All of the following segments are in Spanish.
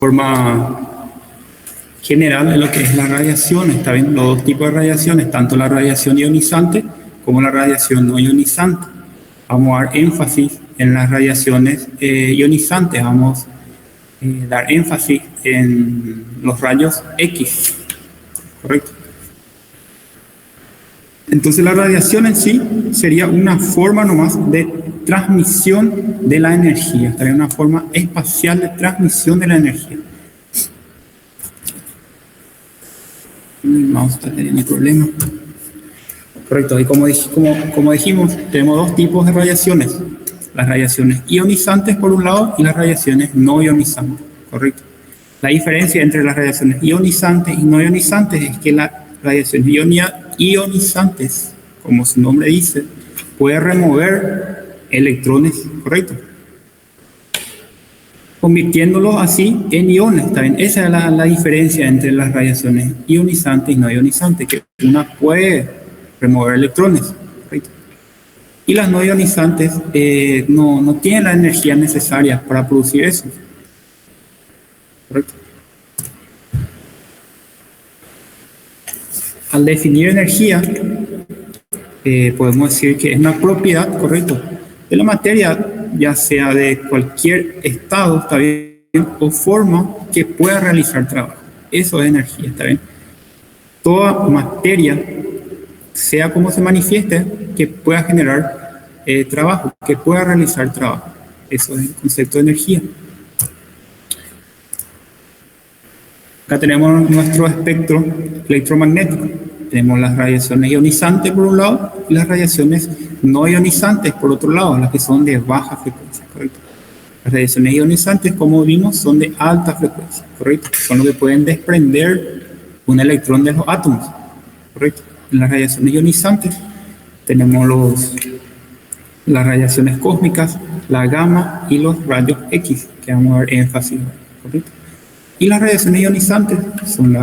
forma general de lo que es la radiación. Está bien, los dos tipos de radiaciones, tanto la radiación ionizante como la radiación no ionizante. Vamos a dar énfasis en las radiaciones ionizantes, vamos a dar énfasis en los rayos X, ¿correcto? Entonces la radiación en sí sería una forma nomás de transmisión de la energía, sería una forma espacial de transmisión de la energía. Vamos a estar teniendo problemas. Correcto, y como dijimos, tenemos dos tipos de radiaciones. Las radiaciones ionizantes por un lado y las radiaciones no ionizantes, correcto. La diferencia entre las radiaciones ionizantes y no ionizantes es que las radiaciones ionizantes, como su nombre dice, puede remover electrones, correcto, convirtiéndolos así en iones. También esa es la diferencia entre las radiaciones ionizantes y no ionizantes, que una puede remover electrones, correcto, y las no ionizantes no tienen la energía necesaria para producir eso, correcto. Al definir energía, podemos decir que es una propiedad, correcto, de la materia, ya sea de cualquier estado, está bien, o forma que pueda realizar trabajo. Eso es energía, está bien. Toda materia, sea como se manifieste, que pueda generar trabajo, que pueda realizar trabajo. Eso es el concepto de energía. Acá tenemos nuestro espectro electromagnético. Tenemos las radiaciones ionizantes por un lado y las radiaciones no ionizantes por otro lado, las que son de baja frecuencia, ¿correcto? Las radiaciones ionizantes, como vimos, son de alta frecuencia, ¿correcto? Son los que pueden desprender un electrón de los átomos, ¿correcto? En las radiaciones ionizantes tenemos las radiaciones cósmicas, la gamma y los rayos X, que vamos a ver énfasis, ¿correcto? Y las radiaciones ionizantes son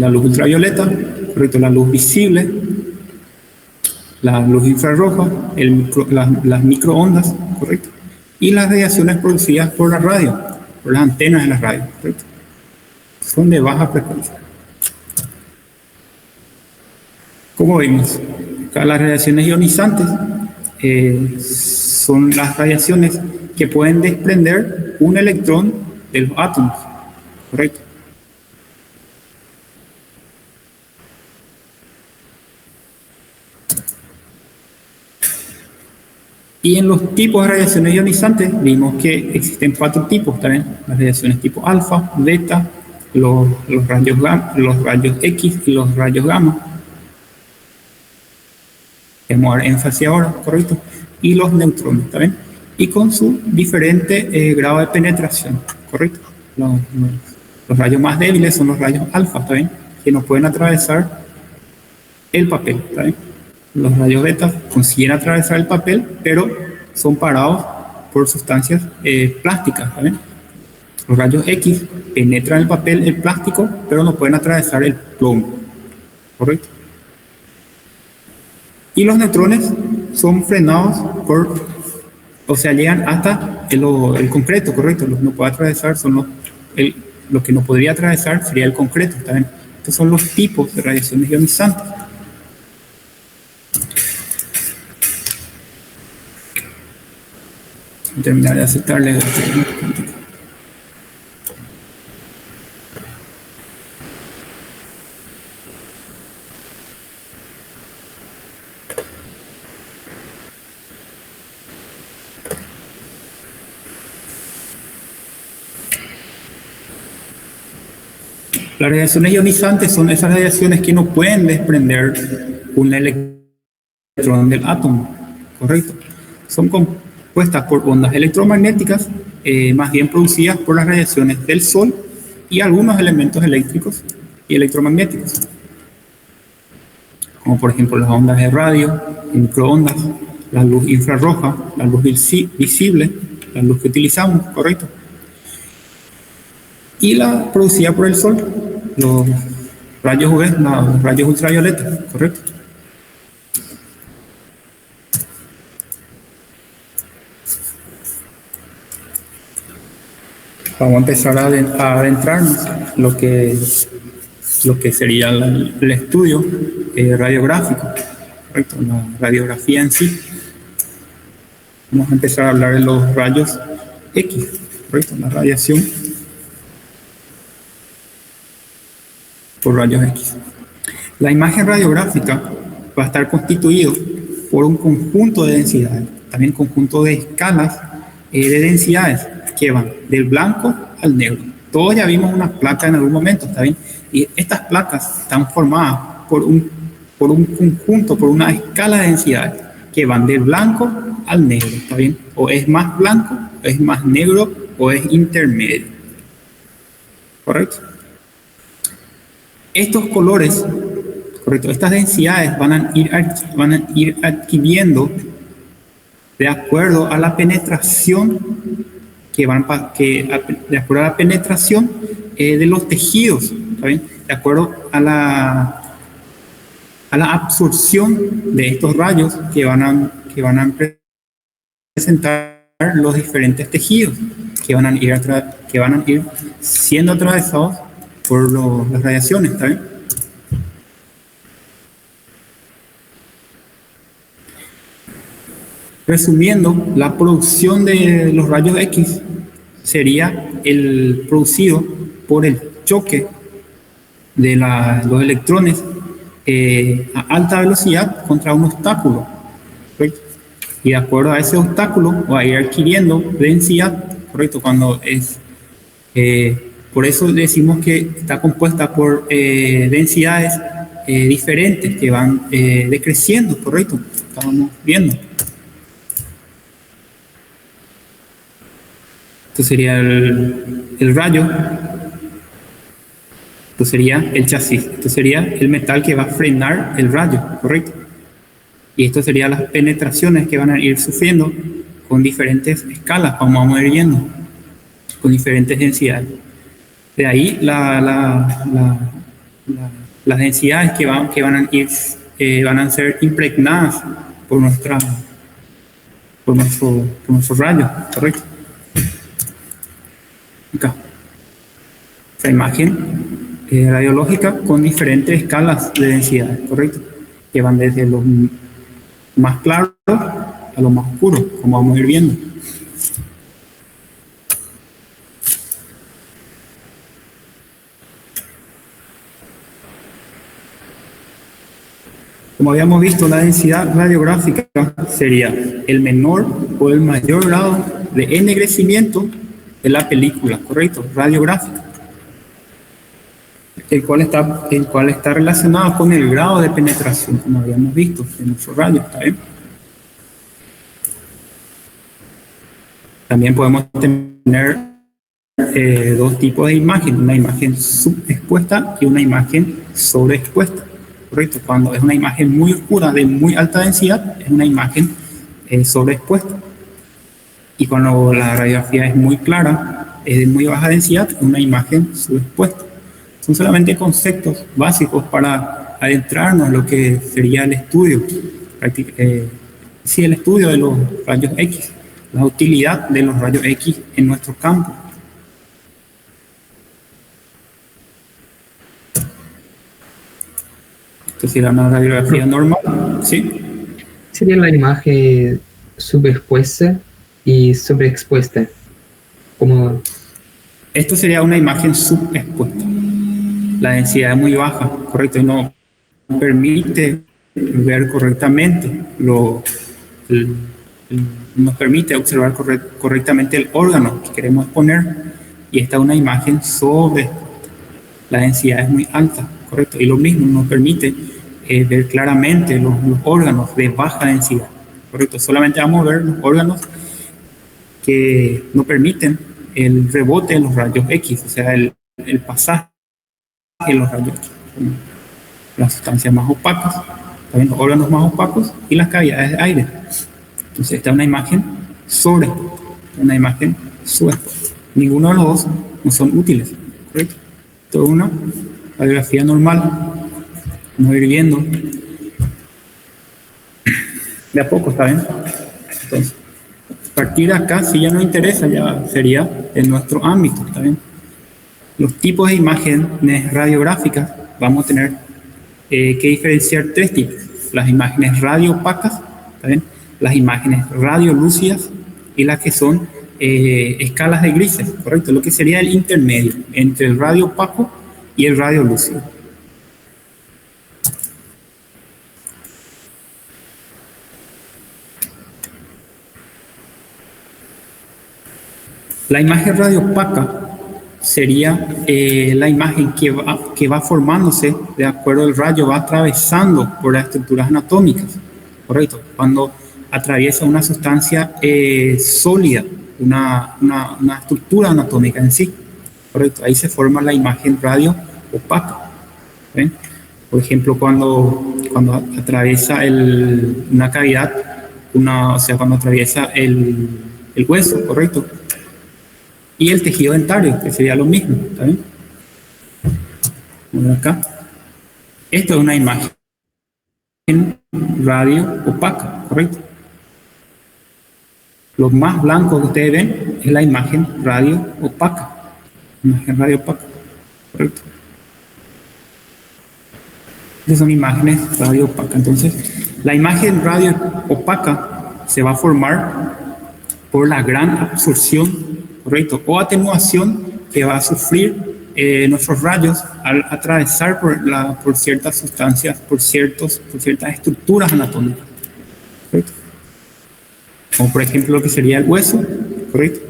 la luz ultravioleta, correcto, la luz visible, la luz infrarroja, las microondas, correcto, y las radiaciones producidas por la radio, por las antenas de la radio, correcto. Son de baja frecuencia. Como vemos, acá las radiaciones ionizantes son las radiaciones que pueden desprender un electrón de los átomos, correcto. Y en los tipos de radiaciones ionizantes vimos que existen 4 tipos también: las radiaciones tipo alfa, beta, los rayos X y los rayos gamma. Vamos a dar énfasis ahora, correcto, y los neutrones también, y con su diferente grado de penetración, correcto. Los rayos más débiles son los rayos alfa, también, que no pueden atravesar el papel, también. Los rayos beta consiguen atravesar el papel, pero son parados por sustancias plásticas, ¿también? Los rayos X penetran el papel, el plástico, pero no pueden atravesar el plomo, ¿correcto? Y los neutrones son frenados o sea, llegan hasta el concreto, ¿correcto? Los que no puede atravesar son lo que no podría atravesar sería el concreto, ¿también? Estos son los tipos de radiaciones ionizantes. Terminar de aceptarle. Las radiaciones ionizantes son esas radiaciones que no pueden desprender un electrón del átomo, ¿correcto? Son compuestas por ondas electromagnéticas, más bien producidas por las radiaciones del Sol y algunos elementos eléctricos y electromagnéticos, como por ejemplo las ondas de radio, microondas, la luz infrarroja, la luz visible, la luz que utilizamos, ¿correcto? Y la producida por el Sol, los rayos UV, los rayos ultravioleta, ¿correcto? Vamos a empezar a adentrarnos en lo que sería el estudio radiográfico, ¿correcto? La radiografía en sí. Vamos a empezar a hablar de los rayos X, ¿correcto? La radiación por rayos X. La imagen radiográfica va a estar constituido por un conjunto de densidades, también conjunto de escalas de densidades que van del blanco al negro. Todos ya vimos unas placas en algún momento, ¿está bien? Y estas placas están formadas por un conjunto, por una escala de densidades que van del blanco al negro, ¿está bien? O es más blanco, o es más negro, o es intermedio. ¿Correcto? Estos colores, correcto, estas densidades van a ir adquiriendo de acuerdo a la penetración de acuerdo a la penetración de los tejidos, ¿está bien? De acuerdo a la absorción de estos rayos que van a presentar los diferentes tejidos que van a ir siendo atravesados por las radiaciones, ¿está bien? Resumiendo, la producción de los rayos X sería el producido por el choque de los electrones a alta velocidad contra un obstáculo, ¿correcto? Y de acuerdo a ese obstáculo va a ir adquiriendo densidad, ¿correcto? Por eso decimos que está compuesta por densidades diferentes que van decreciendo, ¿correcto? Estábamos viendo. Esto sería el rayo, esto sería el chasis, esto sería el metal que va a frenar el rayo, ¿correcto? Y esto serían las penetraciones que van a ir sufriendo con diferentes escalas, como vamos a ir viendo, con diferentes densidades. De ahí las densidades que van a ser impregnadas por nuestro rayo, ¿correcto? Acá. Esta imagen radiológica con diferentes escalas de densidad, ¿correcto? Que van desde los más claros a los más oscuros, como vamos a ir viendo. Como habíamos visto, la densidad radiográfica sería el menor o el mayor grado de ennegrecimiento de la película, ¿correcto? Radiográfica, el cual está relacionado con el grado de penetración, como habíamos visto en nuestro rayo, ¿está bien? También podemos tener dos tipos de imagen, una imagen subexpuesta y una imagen sobreexpuesta, ¿correcto? Cuando es una imagen muy oscura de muy alta densidad, es una imagen sobreexpuesta. Y cuando la radiografía es muy clara, es de muy baja densidad, una imagen subexpuesta. Son solamente conceptos básicos para adentrarnos en lo que sería el estudio, el estudio de los rayos X, la utilidad de los rayos X en nuestro campo. Esto sería una radiografía normal, ¿sí? Sería la imagen subexpuesta y sobreexpuesta. Como... Esto sería una imagen subexpuesta. La densidad es muy baja, correcto, y no permite ver correctamente nos permite observar correctamente el órgano que queremos exponer, y esta es una imagen sobreexpuesta. La densidad es muy alta, correcto, y lo mismo nos permite ver claramente los órganos de baja densidad, correcto. Solamente vamos a ver los órganos que no permiten el rebote de los rayos X, o sea, el pasaje de los rayos X, las sustancias más opacas, también los órganos más opacos y las cavidades de aire. Entonces esta es una imagen sobreexpuesta, una imagen subexpuesta. Ninguno de los dos no son útiles, ¿correcto? Esto es una radiografía normal. Vamos a ir viendo de a poco, ¿está bien? Entonces, partir de acá, si ya nos interesa, ya sería en nuestro ámbito, ¿está bien? Los tipos de imágenes radiográficas, vamos a tener que diferenciar tres tipos. Las imágenes radiopacas, ¿está bien? Las imágenes radiolúcidas y las que son escalas de grises, ¿correcto? Lo que sería el intermedio entre el radio opaco y el radio lúcido. La imagen radio opaca sería la imagen que va formándose de acuerdo al rayo, va atravesando por las estructuras anatómicas, ¿correcto? Cuando atraviesa una sustancia sólida, una estructura anatómica en sí, ¿correcto? Ahí se forma la imagen radio opaca. ¿Ven? Por ejemplo, cuando atraviesa una cavidad, o sea, cuando atraviesa el hueso, ¿correcto? Y el tejido dentario, que sería lo mismo, ¿está bien? Bueno, acá. Esto es una imagen radio opaca, ¿correcto? Lo más blanco que ustedes ven es la imagen radio opaca. Imagen radio opaca, ¿correcto? Estas son imágenes radio opaca. Entonces, la imagen radio opaca se va a formar por la gran absorción, ¿correcto? O atenuación que va a sufrir nuestros rayos al atravesar por ciertas sustancias, por ciertas estructuras anatómicas, ¿correcto? Como por ejemplo lo que sería el hueso, ¿correcto?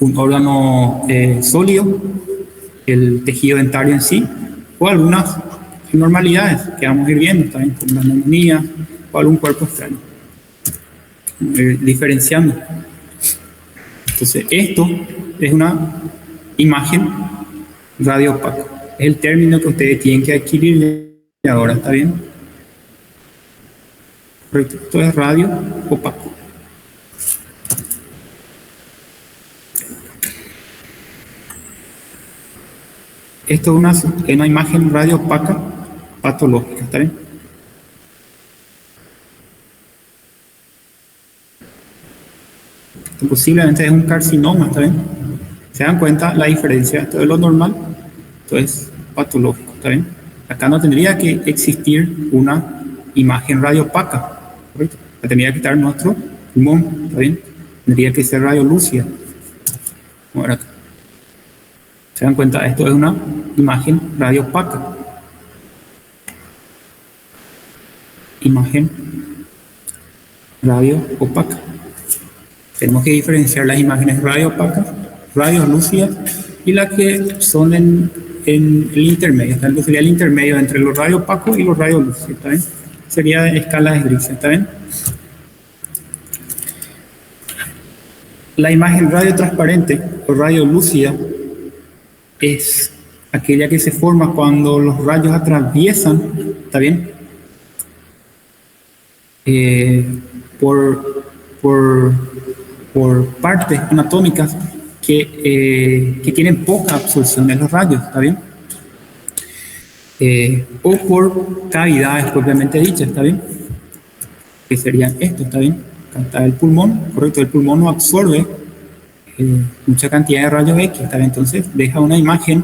Un órgano sólido, el tejido dentario en sí, o algunas anormalidades que vamos a ir viendo también, como la neumonía o algún cuerpo extraño. Diferenciando. Entonces, esto es una imagen radio opaca. Es el término que ustedes tienen que adquirir ahora, ¿está bien? Correcto. Esto es radio opaco. Esto es una imagen radio opaca patológica, ¿está bien? Posiblemente es un carcinoma, ¿está bien? ¿Se dan cuenta la diferencia? Esto es lo normal, esto es patológico, ¿está bien? Acá no tendría que existir una imagen radio opaca, ¿correcto? Tendría que estar nuestro pulmón, ¿está bien? Tendría que ser radio lúcida. Ahora acá. ¿Se dan cuenta? Esto es una imagen radio opaca. Imagen radio opaca. Tenemos que diferenciar las imágenes radio opacas, radios lúcidas y las que son en el intermedio. Entonces sería el intermedio entre los radio opacos y los radio lúcidos, ¿está bien? Sería de escalas de grises, ¿está bien? La imagen radio transparente o radio lúcida es aquella que se forma cuando los rayos atraviesan, ¿está bien? Por partes anatómicas que tienen poca absorción de los rayos, ¿está bien? O por cavidades propiamente dichas, ¿está bien? Que serían esto, ¿está bien? Acá está el pulmón, correcto, el pulmón no absorbe mucha cantidad de rayos X, ¿está bien? Entonces deja una imagen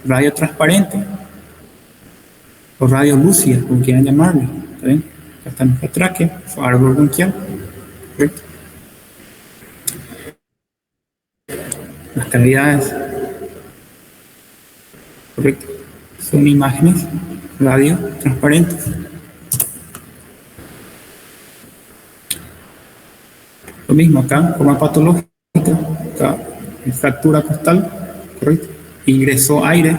radio transparente o radio lúcida, como quieran llamarle, ¿está bien? Acá está nuestra tráquea, su árbol bronquial, correcto. Las cavidades, correcto, son imágenes radio transparentes. Lo mismo acá, forma patológica, acá fractura costal, correcto, ingresó aire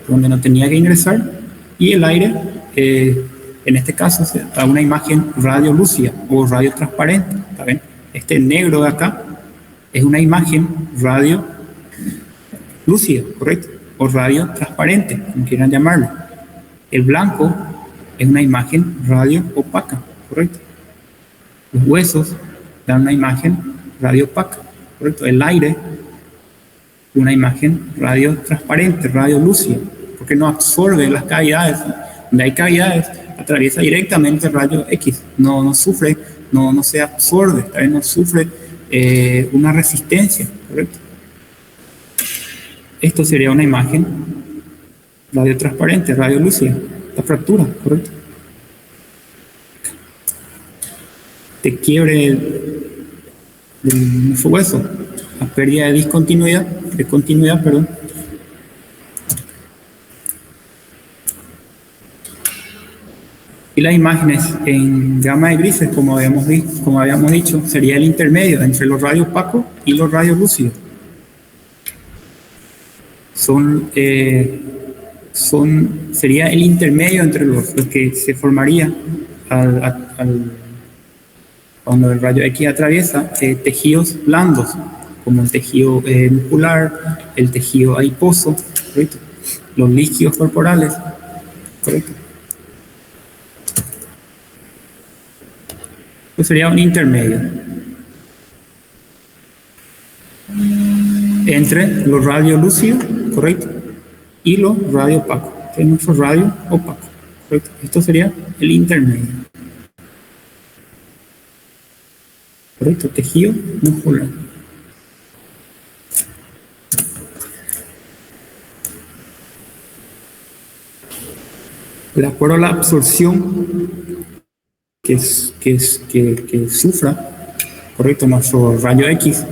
donde no tenía que ingresar y el aire, en este caso, da una imagen radio lúcida o radio transparente, ¿está bien? Este negro de acá es una imagen radio lúcida, correcto, o radio transparente, como quieran llamarlo. El blanco es una imagen radio opaca, correcto. Los huesos dan una imagen radio opaca, correcto. El aire, una imagen radio transparente, radio lúcida, porque no absorbe las cavidades. Donde hay cavidades, atraviesa directamente el rayo X, no sufre no se absorbe, ¿está bien? No sufre una resistencia, ¿correcto? Esto sería una imagen radiotransparente, radiolúcida, la fractura, ¿correcto? De quiebre del hueso, la pérdida de continuidad, perdón. Y las imágenes en gama de grises, como habíamos dicho, sería el intermedio entre los radios opacos y los radios lúcidos. Sería el intermedio entre los que se formaría cuando el rayo X atraviesa tejidos blandos, como el tejido muscular, el tejido adiposo, ¿correcto? Los líquidos corporales, ¿correcto? Pues sería un intermedio entre los radios lúcidos, ¿correcto? Y los radios opacos. Tenemos nuestro radio opaco, ¿correcto? Esto sería el intermedio. ¿Correcto? Tejido muscular. De acuerdo a la absorción que sufra, ¿correcto? Nuestro rayo X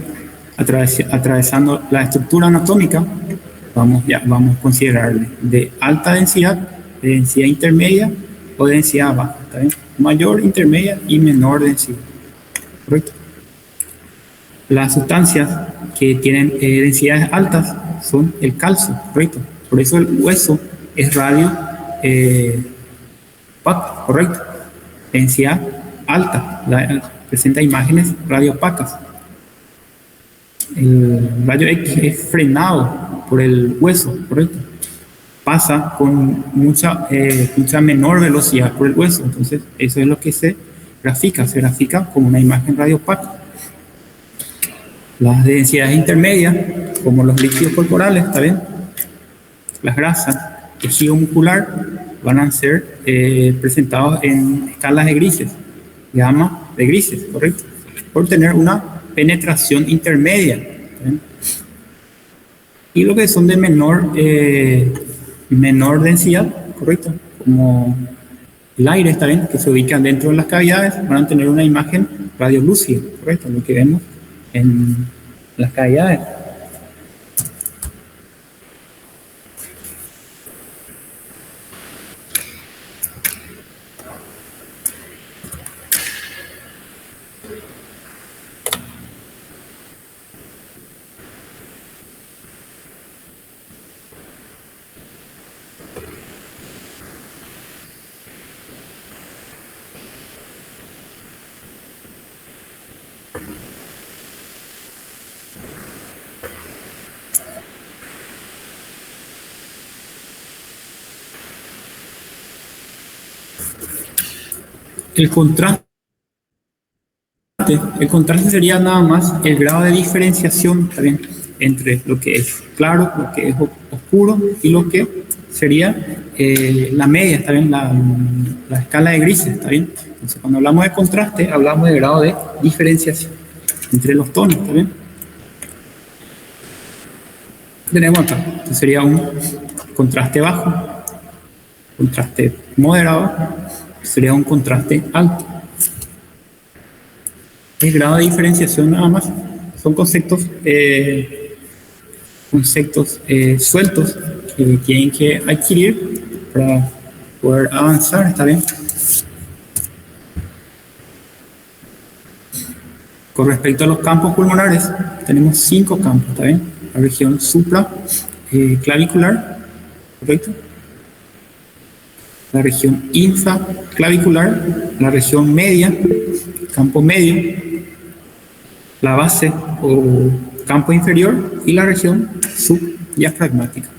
atravesando la estructura anatómica, vamos a considerarle de alta densidad, de densidad intermedia o de densidad baja, ¿está bien? Mayor, intermedia y menor densidad, ¿correcto? Las sustancias que tienen densidades altas son el calcio, ¿correcto? Por eso el hueso es radio opaco, ¿correcto? Densidad alta, presenta imágenes radioopacas. El rayo X es frenado por el hueso, ¿correcto? Pasa con mucha menor velocidad por el hueso, entonces eso es lo que se grafica como una imagen radiopaca. Las densidades intermedias, como los líquidos corporales, ¿está bien? Las grasas, tejido muscular, van a ser presentados en escalas de grises, gama de grises, ¿correcto? Por tener una penetración intermedia, ¿bien? Y lo que son de menor densidad, ¿correcto? Como el aire, ¿está bien? Que se ubican dentro de las cavidades, van a tener una imagen radiolúcida, ¿correcto? Lo que vemos en las cavidades. El contraste sería nada más el grado de diferenciación, ¿está bien? Entre lo que es claro, lo que es oscuro y lo que sería la media, ¿está bien? La escala de grises, ¿está bien? Entonces, cuando hablamos de contraste, hablamos de grado de diferenciación entre los tonos, ¿está bien? Tenemos acá, entonces sería un contraste bajo, contraste moderado, sería un contraste alto. El grado de diferenciación nada más son conceptos sueltos que tienen que adquirir para poder avanzar, ¿está bien? Con respecto a los campos pulmonares, tenemos 5 campos, ¿está bien? La región supraclavicular, ¿correcto? La región infraclavicular, la región media, campo medio, la base o campo inferior y la región supradiafragmática,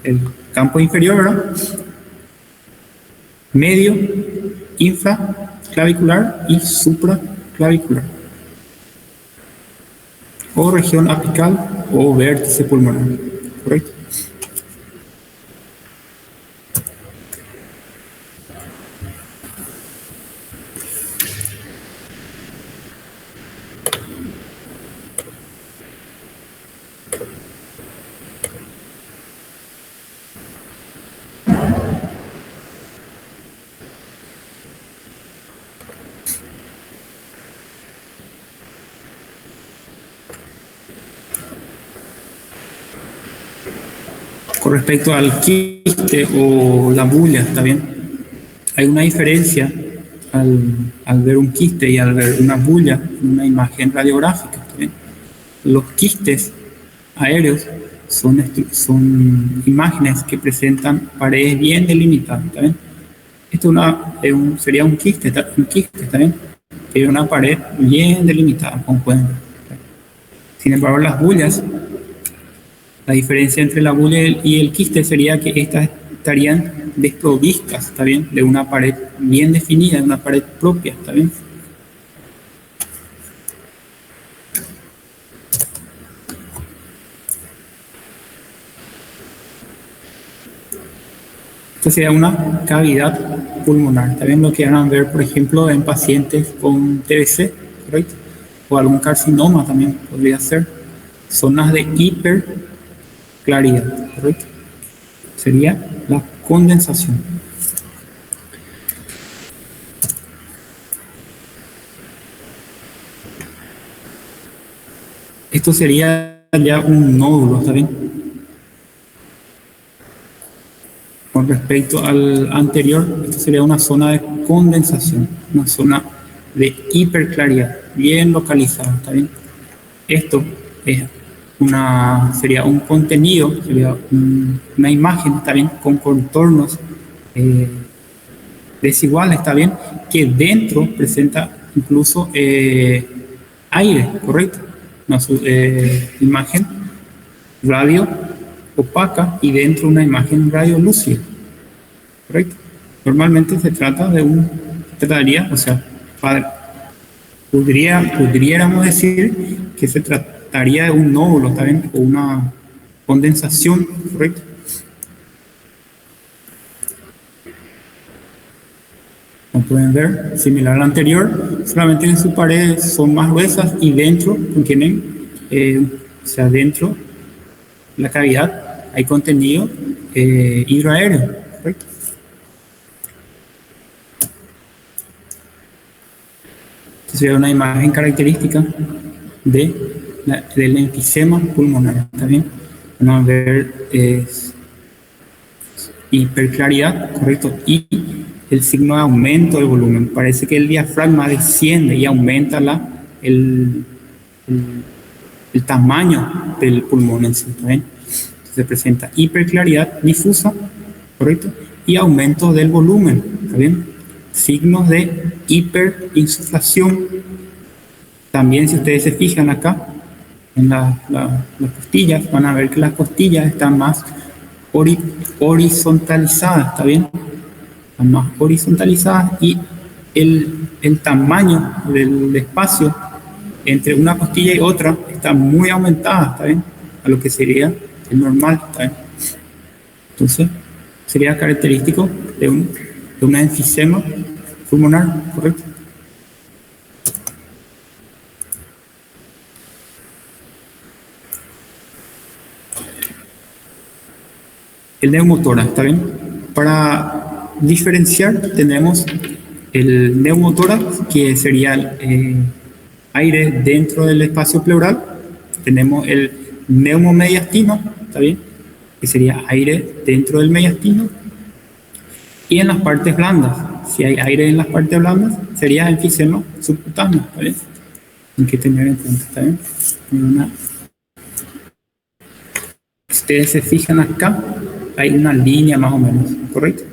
el campo inferior, ¿verdad? Medio, infraclavicular y supraclavicular, o región apical o vértice pulmonar, ¿correcto? respecto al quiste o la bulla, ¿está bien? Hay una diferencia al ver un quiste y al ver una bulla en una imagen radiográfica, ¿está bien? Los quistes aéreos son imágenes que presentan paredes bien delimitadas, ¿está bien? Esto sería un quiste, ¿está bien? Tiene una pared bien delimitada, como pueden ver. Sin embargo, las bullas, la diferencia entre la bulla y el quiste sería que estas estarían desprovistas, ¿está bien? De una pared bien definida, de una pared propia, ¿está bien? Esta sería una cavidad pulmonar, ¿está bien? Lo que van a ver, por ejemplo, en pacientes con TBC, ¿correcto? O algún carcinoma también podría ser. Zonas de hiperclaridad, ¿correcto? Sería la condensación. Esto sería ya un nódulo, ¿está bien? Con respecto al anterior, esto sería una zona de condensación, una zona de hiperclaridad, bien localizada, ¿está bien? Esto sería un contenido, sería una imagen, ¿está bien? Con contornos desiguales, ¿está bien? Que dentro presenta incluso aire, ¿correcto? Una imagen radio opaca y dentro una imagen radio lúcida, ¿correcto? Normalmente se trataría, o sea, pudiéramos decir que se trataría de un nódulo, ¿está bien? O una condensación, ¿correcto? Como pueden ver, similar al anterior, solamente que sus paredes son más gruesas y dentro contienen, o sea, dentro de la cavidad hay contenido hidroaéreo, ¿correcto? Esta sería una imagen característica del enfisema pulmonar, ¿está bien? Vamos a ver hiperclaridad, ¿correcto? Y el signo de aumento del volumen. Parece que el diafragma desciende y aumenta el, el tamaño del pulmón en sí, ¿está bien? Se presenta hiperclaridad difusa, ¿correcto? Y aumento del volumen, ¿está bien? Signos de hiperinsuflación. También, si ustedes se fijan acá, en las costillas, van a ver que las costillas están más horizontalizadas, ¿está bien? Están más horizontalizadas y el tamaño del espacio entre una costilla y otra está muy aumentada, ¿está bien? A lo que sería el normal, ¿está bien? Entonces, sería característico de una enfisema pulmonar, ¿correcto? El neumotórax, ¿está bien? Para diferenciar tenemos el neumotórax, que sería aire dentro del espacio pleural. Tenemos el neumomediastino, ¿está bien? Que sería aire dentro del mediastino. Y en las partes blandas, si hay aire en las partes blandas, sería enfisema subcutáneo, ¿está bien? Hay que tener en cuenta, ¿está bien? Ustedes se fijan acá, hay una línea más o menos, ¿correcto?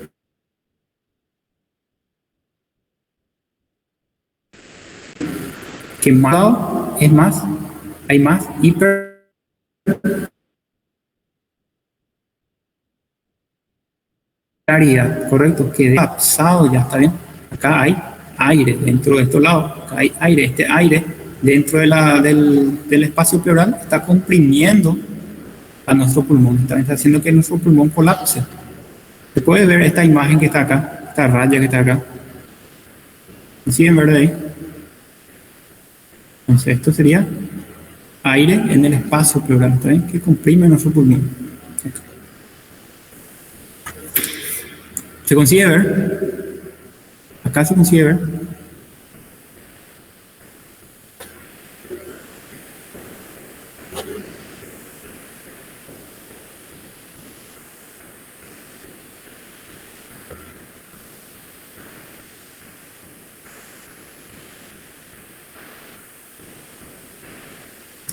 Que más es más, hay más hiperclaridad, ¿correcto? Que colapsado ya, ¿está bien? Acá hay aire dentro de estos lados, acá hay aire, este aire dentro del espacio pleural está comprimiendo a nuestro pulmón, está haciendo que nuestro pulmón colapse. Se puede ver esta imagen que está acá, esta raya que está acá. ¿Siguen ver de ahí? Entonces esto sería aire en el espacio pleural, ¿está bien? Que comprime nuestro pulmón. ¿Se consigue ver? Acá se consigue ver.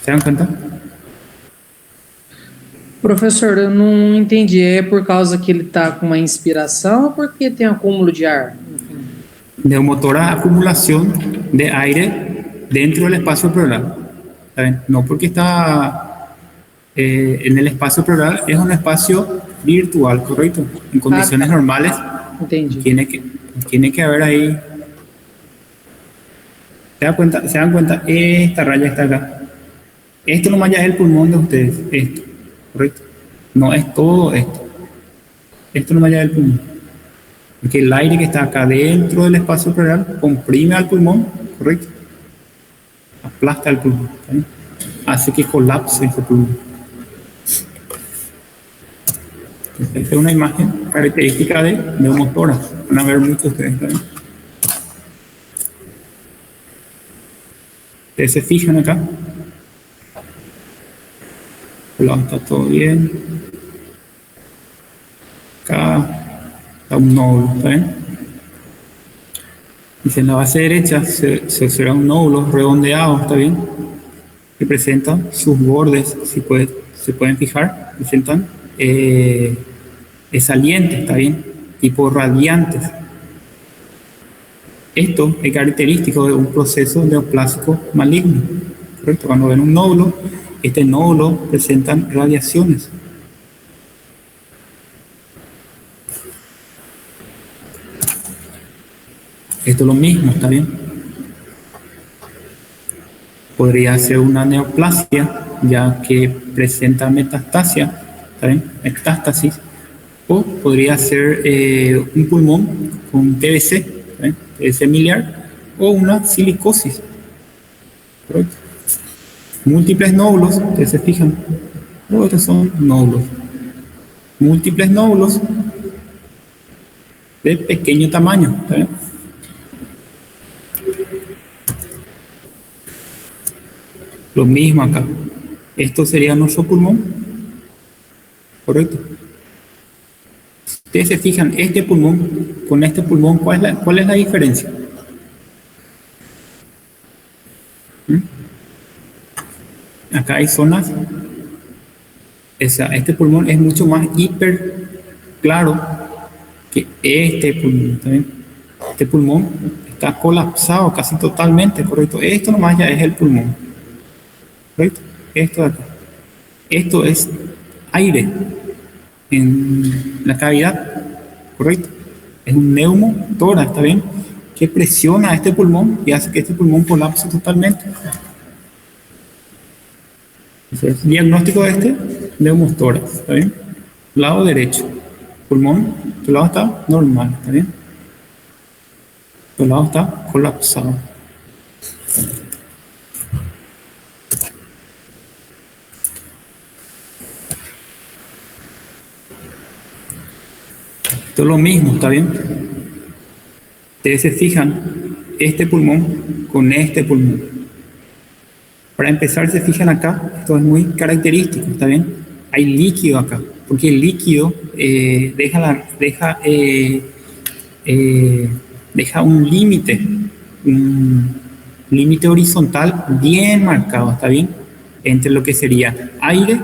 ¿Se dan cuenta? Professor, eu não entendi. É por causa que ele está com uma inspiração ou porque tem acúmulo de ar? Neumotora, acumulación de aire dentro del espacio pleural. ¿Saben? No porque está en el espacio pleural, es un espacio virtual, ¿correcto? En condiciones normales Entendi. tiene que haber ahí. ¿Se dan cuenta? ¿Se dan cuenta? Esta raya está acá. Esto nomás ya es el pulmón de ustedes. Esto, ¿correcto? No es todo esto. Esto nomás ya es el pulmón. Porque el aire que está acá dentro del espacio pleural comprime al pulmón, ¿correcto? Aplasta el pulmón, ¿sí? Hace que colapse ese pulmón. Esta es una imagen característica de neumotórax. Van a ver muchos de ustedes, ¿sí? Ustedes se fijan acá. Está todo bien. Acá está un nódulo, ¿está bien? Dice, en la base derecha se observa un nódulo redondeado, ¿está bien? Que presenta sus bordes, si se pueden fijar, presentan salientes, ¿está bien? Tipo radiantes. Esto es característico de un proceso neoplásico maligno, ¿correcto? Cuando ven un nódulo, este nódulo presentan radiaciones. Esto es lo mismo, ¿está bien? Podría ser una neoplasia, ya que presenta metastasia, ¿está bien? Metástasis. O podría ser un pulmón con TBC, ¿está bien? TBC miliar, o una silicosis, ¿correcto? Múltiples nódulos, ustedes se fijan, todos estos son nódulos. Múltiples nódulos de pequeño tamaño, ¿está bien? Lo mismo acá. Esto sería nuestro pulmón, ¿correcto? Ustedes se fijan, este pulmón con este pulmón, ¿cuál es la diferencia? Acá hay zonas. Este pulmón es mucho más hiper claro que este pulmón, ¿está bien? Este pulmón está colapsado casi totalmente, ¿correcto? Esto nomás ya es el pulmón, ¿correcto? Esto de acá. Esto es aire en la cavidad, ¿correcto? Es un neumotórax, ¿está bien? Que presiona a este pulmón y hace que este pulmón colapse totalmente. Entonces, diagnóstico de este neumotórax, ¿está bien? Lado derecho, pulmón, tu lado está normal, ¿está bien? Tu lado está colapsado. Esto es lo mismo, ¿está bien? Ustedes se fijan, este pulmón con este pulmón. Para empezar, se fijan acá, esto es muy característico, ¿está bien? Hay líquido acá, porque el líquido deja un límite horizontal bien marcado, ¿está bien? Entre lo que sería aire,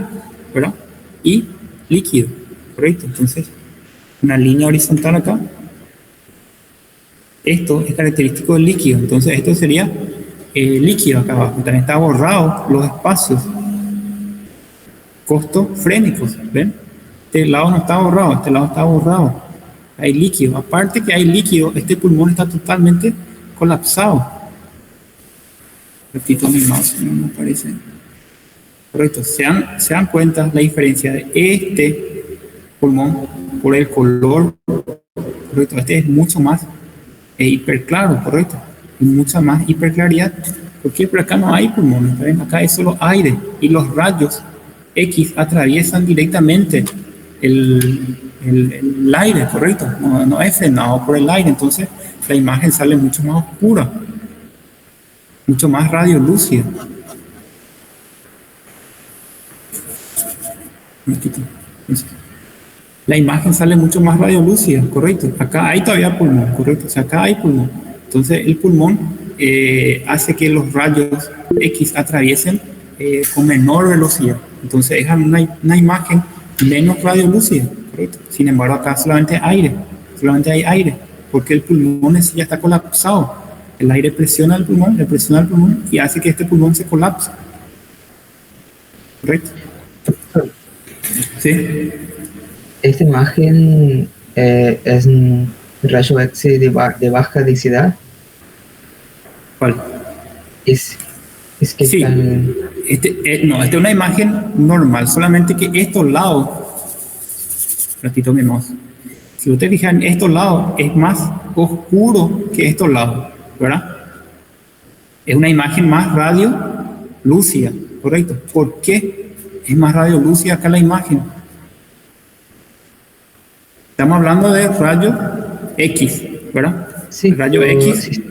¿verdad? Y líquido, ¿correcto? Entonces, una línea horizontal acá. Esto es característico del líquido, entonces esto sería líquido acá abajo. También está borrado los espacios costofrénicos, ¿ven? Este lado no está borrado, este lado está borrado. Hay líquido, aparte que hay líquido, este pulmón está totalmente colapsado. Repito mi mouse, no me parece. Correcto, se dan cuenta la diferencia de este pulmón por el color, correcto. Este es mucho más hiperclaro, correcto, y mucha más hiperclaridad, porque por acá no hay pulmones, ¿ven? Acá es solo aire y los rayos X atraviesan directamente el aire, correcto, no es frenado por el aire, entonces la imagen sale mucho más oscura, mucho más radiolúcida. La imagen sale mucho más radiolúcida, correcto. Acá hay todavía pulmón, correcto. O sea, acá hay pulmón. Entonces, el pulmón hace que los rayos X atraviesen con menor velocidad. Entonces es una imagen menos radiolúcida, ¿correcto? Sin embargo, acá solamente hay aire, porque el pulmón ya está colapsado. El aire presiona el pulmón y hace que este pulmón se colapse. ¿Correcto? ¿Sí? Esta imagen es un rayo X de baja densidad. ¿Cuál? Es que Sí. No, esta es una imagen normal, solamente que estos lados, ratito menos. Si ustedes fijan, estos lados es más oscuro que estos lados, ¿verdad? Es una imagen más radiolúcida, ¿correcto? ¿Por qué es más radiolúcida acá la imagen? Estamos hablando de rayo X, ¿verdad? Sí, El rayo X, sí.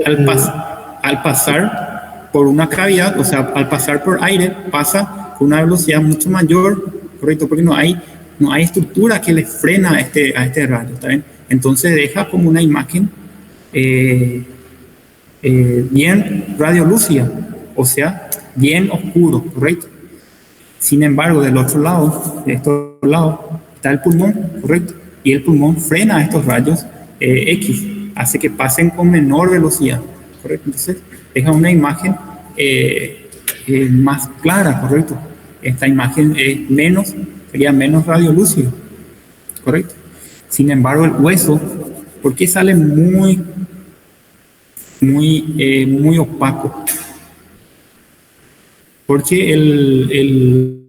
al pasar por una cavidad, o sea, al pasar por aire, pasa con una velocidad mucho mayor, ¿correcto? Porque no hay estructura que le frena a este rayo, ¿está bien? Entonces deja como una imagen bien radiolúcida, o sea, bien oscuro, ¿correcto? Sin embargo, del otro lado, de estos lados, está el pulmón, ¿correcto? Y el pulmón frena estos rayos X, hace que pasen con menor velocidad, ¿correcto? Entonces, deja una imagen más clara, ¿correcto? Esta imagen sería menos radiolúcido, ¿correcto? Sin embargo, el hueso, ¿por qué sale muy opaco? Porque el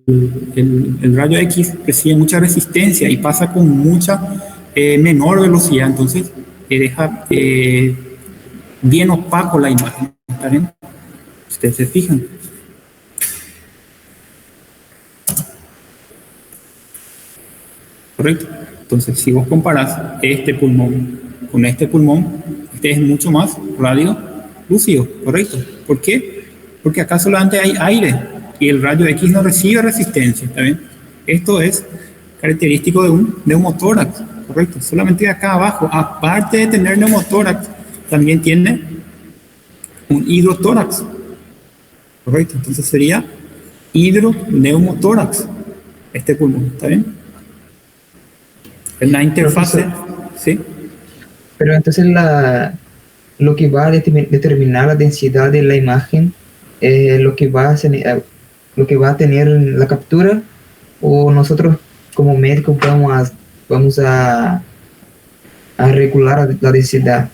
rayo X recibe mucha resistencia y pasa con mucha menor velocidad, entonces deja bien opaco la imagen, ¿está bien? Ustedes se fijan. ¿Correcto? Entonces, si vos comparás este pulmón con este pulmón, este es mucho más radiolúcido, ¿correcto? ¿Por qué? Porque acá solamente hay aire y el rayo X no recibe resistencia, ¿está bien? Esto es característico de un neumotórax, ¿correcto? Solamente acá abajo, aparte de tener neumotórax, también tiene un hidrotórax, ¿correcto? Entonces sería hidroneumotórax, este pulmón, ¿está bien? En la interfase, ¿sí? Pero entonces lo que va a determinar la densidad de la imagen, lo que va a tener la captura, o nosotros como médicos vamos a regular la densidad.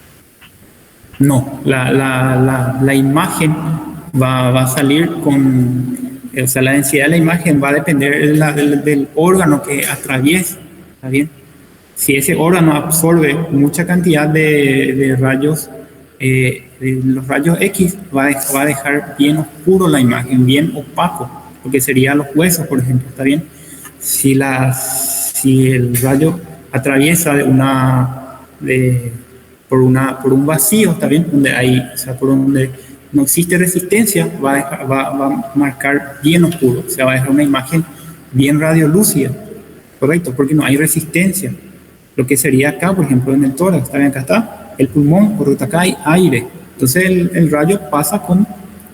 No, la imagen va a salir con, o sea, la densidad de la imagen va a depender del órgano que atraviesa, ¿está bien? Si ese órgano absorbe mucha cantidad de rayos, de los rayos X, va a dejar bien oscuro la imagen, bien opaco, porque serían los huesos, por ejemplo, ¿está bien? Si el rayo atraviesa por un vacío, ¿está bien? O sea, por donde no existe resistencia, va a marcar bien oscuro, o sea, va a dejar una imagen bien radiolúcida, ¿correcto? Porque no hay resistencia. Lo que sería acá, por ejemplo, en el tórax, ¿está bien? Acá está el pulmón, correcto, acá hay aire. Entonces el rayo pasa con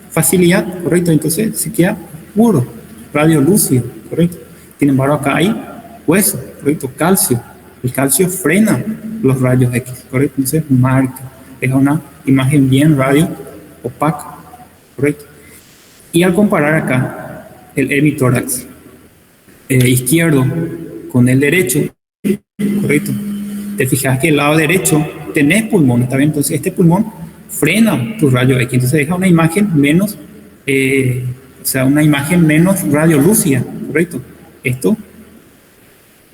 facilidad, correcto, entonces se queda puro, radiolúcido, correcto. Sin embargo, acá hay hueso, correcto, calcio. El calcio frena los rayos X, correcto, entonces deja una imagen bien radio opaca, correcto. Y al comparar acá el hemitórax izquierdo con el derecho, correcto, te fijas que el lado derecho tenés pulmón, ¿está bien? Entonces este pulmón frena tu rayo X, entonces deja una imagen menos, una imagen menos radiolúcida, correcto. Esto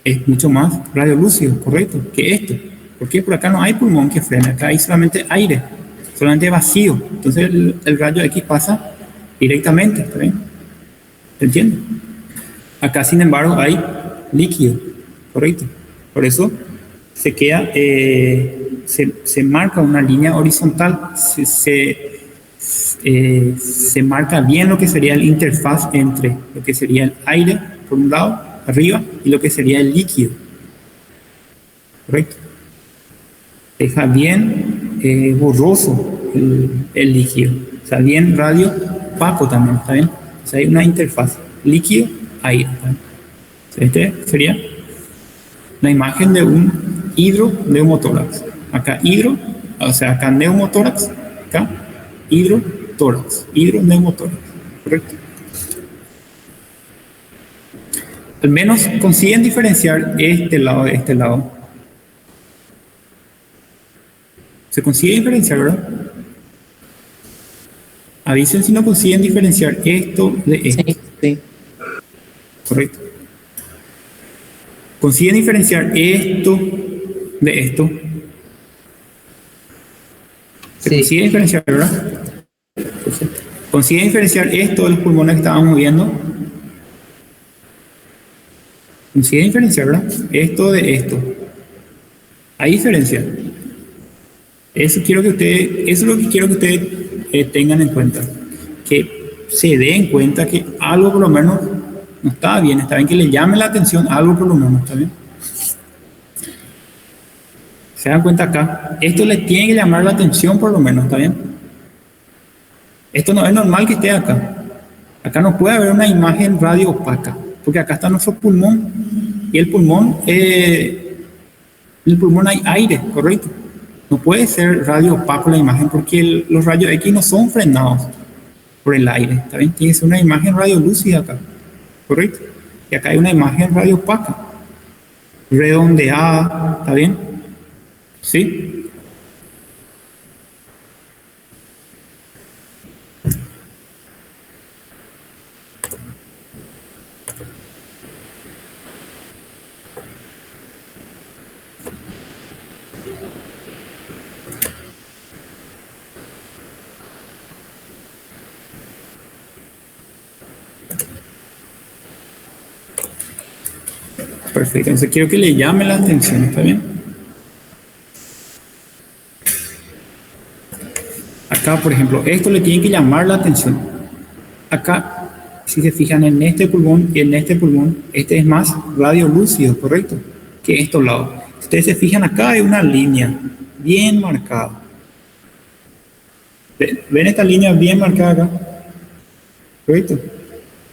es mucho más radiolúcido, correcto, que esto. ¿Por qué? Por acá no hay pulmón que frena, acá hay solamente aire, solamente vacío. Entonces el rayo X pasa directamente, ¿está bien? ¿Te entiendes? Acá, sin embargo, hay líquido, correcto. Por eso se queda, se marca una línea horizontal, se marca bien lo que sería el interfaz entre lo que sería el aire, por un lado, arriba, y lo que sería el líquido, correcto. Deja bien borroso el líquido, o sea, bien radio opaco también, ¿está bien? O sea, hay una interfaz líquido-aire. Este sería la imagen de un hidroneumotórax. Acá hidro, o sea, acá neumotórax, acá hidrotórax, hidroneumotórax, ¿correcto? Al menos consiguen diferenciar este lado de este lado. Se consigue diferenciar, ¿verdad? Avisen si no consiguen diferenciar esto de esto. Sí, sí. Correcto. Consiguen diferenciar esto de esto. Se Sí. consigue diferenciar, ¿verdad? Perfecto. Consiguen diferenciar esto de los pulmones que estábamos viendo. Consiguen diferenciar, ¿verdad? Esto de esto. Hay diferencia. Eso es lo que quiero que ustedes tengan en cuenta. Que se den cuenta que algo por lo menos no está bien. Está bien que le llame la atención algo por lo menos, ¿está bien? Se dan cuenta acá. Esto le tiene que llamar la atención por lo menos, ¿está bien? Esto no es normal que esté acá. Acá no puede haber una imagen radio opaca, porque acá está nuestro pulmón. Y el pulmón hay aire, correcto. No puede ser radio opaco la imagen porque los rayos X no son frenados por el aire, ¿está bien? Tiene que ser una imagen radiolúcida acá, correcto. Y acá hay una imagen radio opaca, redondeada, ¿está bien? ¿Sí? Perfecto, entonces quiero que le llame la atención, ¿está bien? Acá, por ejemplo, esto le tiene que llamar la atención. Acá, si se fijan en este pulmón y en este pulmón, este es más radiolúcido, ¿correcto? Que estos lados. Si ustedes se fijan acá hay una línea bien marcada. ¿Ven esta línea bien marcada acá? ¿Correcto?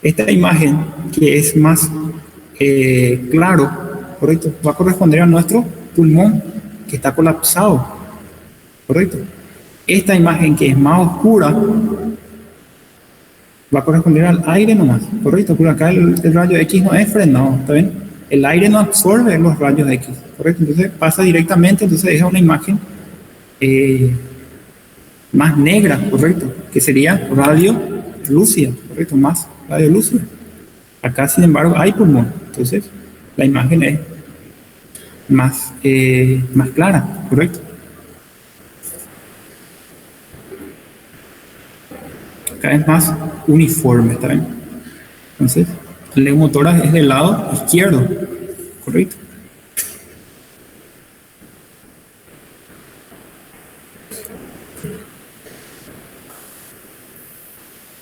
Esta imagen que es más claro, correcto, va a corresponder a nuestro pulmón que está colapsado, correcto. Esta imagen que es más oscura va a corresponder al aire nomás, correcto, porque acá el rayo X no es frenado, ¿está bien? El aire no absorbe los rayos X, correcto, entonces pasa directamente, entonces es una imagen más negra, correcto, que sería radio lúcida, correcto, más radio lúcida. Acá, sin embargo, hay pulmón. Entonces, la imagen es más clara, ¿correcto? Acá es más uniforme, ¿está bien? Entonces, el neumotórax es del lado izquierdo, ¿correcto?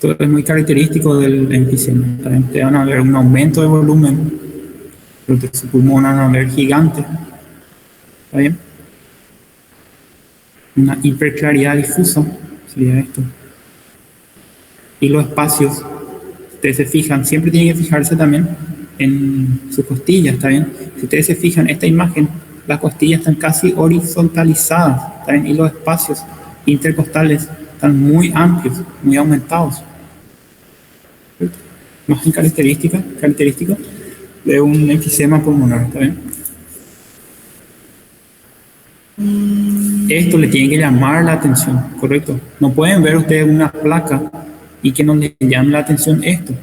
Esto es muy característico del enfisema. También te van a ver un aumento de volumen, los de su pulmón van a ver gigante. ¿Está bien? Una hiperclaridad difusa sería esto. Y los espacios, ustedes se fijan, siempre tienen que fijarse también en sus costillas, ¿está bien? Si ustedes se fijan en esta imagen, las costillas están casi horizontalizadas, ¿está bien? Y los espacios intercostales están muy amplios, muy aumentados. Más característica de un enfisema pulmonar, ¿está bien? Esto le tiene que llamar la atención, ¿correcto? No pueden ver ustedes una placa y que no le llame la atención esto.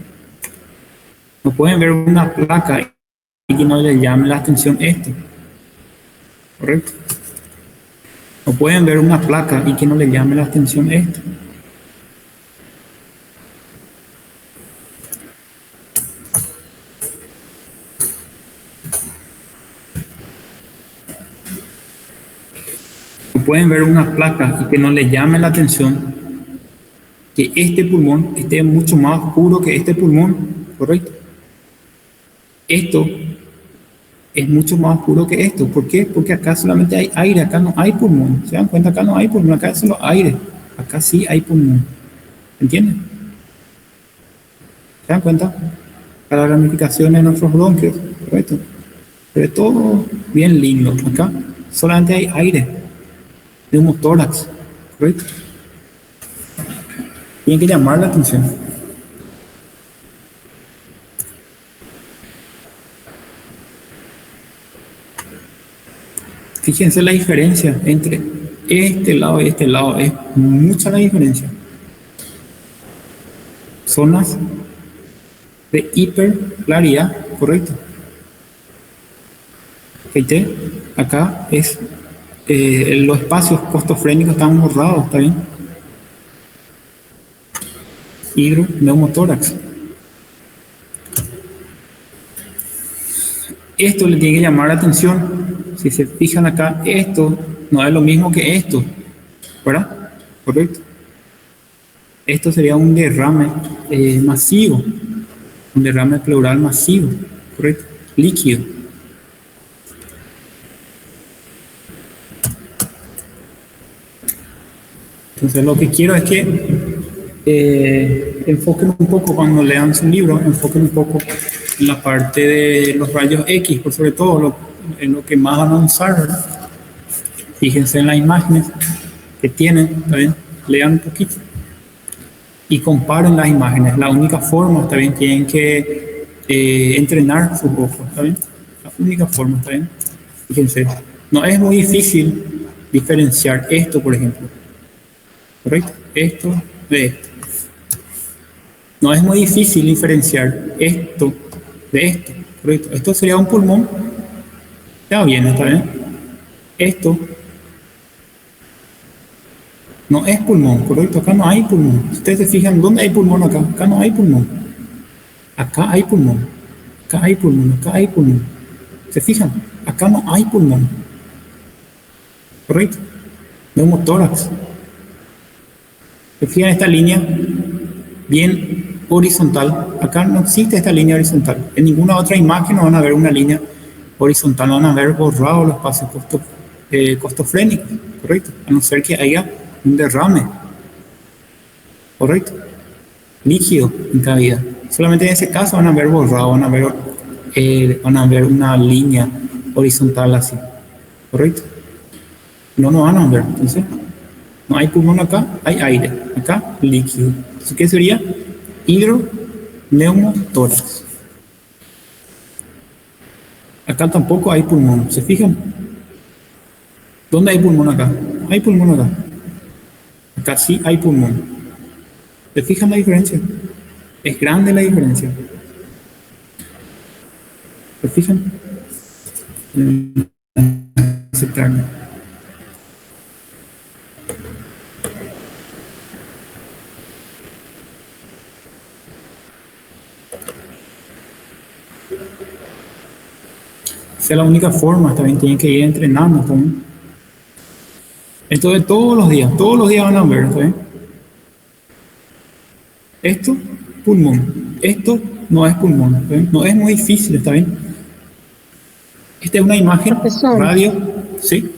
No pueden ver una placa y que no le llame la atención esto, ¿correcto? No pueden ver una placa y que no le llame la atención esto. Pueden ver una placa y que no le llame la atención que este pulmón esté mucho más oscuro que este pulmón, ¿correcto? Esto es mucho más oscuro que esto. ¿Por qué? Porque acá solamente hay aire, acá no hay pulmón. ¿Se dan cuenta? Acá no hay pulmón, acá es solo aire. Acá sí hay pulmón. ¿Entienden? ¿Se dan cuenta? Para la ramificación de nuestros bronquios, correcto. Pero todo bien lindo. Acá solamente hay aire, neumotórax, correcto. Tiene que llamar la atención. Fíjense la diferencia entre este lado y este lado. Es mucha la diferencia. Zonas de hiperclaridad, correcto. Fíjate, acá es los espacios costofrénicos están borrados, ¿está bien? Hidroneumotórax. Esto le tiene que llamar la atención. Si se fijan acá, esto no es lo mismo que esto, ¿verdad? Correcto. Esto sería un derrame masivo, un derrame pleural masivo, correcto, líquido. Entonces lo que quiero es que enfoquen un poco cuando lean su libro, enfoquen un poco en la parte de los rayos X, por sobre todo en lo que más van a usar, ¿verdad? Fíjense en las imágenes que tienen, ¿está bien? Lean un poquito y comparen las imágenes. La única forma, ¿está bien? Tienen que entrenar sus ojos, ¿está bien? La única forma, ¿está bien? Fíjense, no es muy difícil diferenciar esto, por ejemplo, ¿correcto? Esto de esto. No es muy difícil diferenciar esto de esto, ¿correcto? Esto sería un pulmón. Ya bien, ¿está bien? Esto no es pulmón, ¿correcto? Acá no hay pulmón. Si ustedes se fijan, ¿dónde hay pulmón acá? Acá no hay pulmón. Acá hay pulmón. Acá hay pulmón. Acá hay pulmón. ¿Se fijan? Acá no hay pulmón. ¿Correcto? Neumotórax. ¿Se fijan esta línea? Bien horizontal. Acá no existe esta línea horizontal. En ninguna otra imagen no van a ver una línea horizontal, no van a ver borrado los espacios costofrénicos, ¿correcto? A no ser que haya un derrame, ¿correcto? Líquido en cavidad. Solamente en ese caso van a ver borrado, van a ver una línea horizontal así, ¿correcto? No van a ver, entonces no hay pulmón acá, hay aire, acá líquido. Entonces, ¿qué sería? Hidroneumotórax. Acá tampoco hay pulmón, ¿se fijan? ¿Dónde hay pulmón acá? Hay pulmón acá. Acá sí hay pulmón. ¿Se fijan la diferencia? Es grande la diferencia. ¿Se fijan? Aceptarme. Esa es la única forma, también tienen que ir entrenando también. Esto de todos los días van a ver, ¿está bien? Esto, pulmón. Esto no es pulmón, ¿está bien? No es muy difícil, ¿está bien? Esta es una imagen, Professor, radio, ¿sí?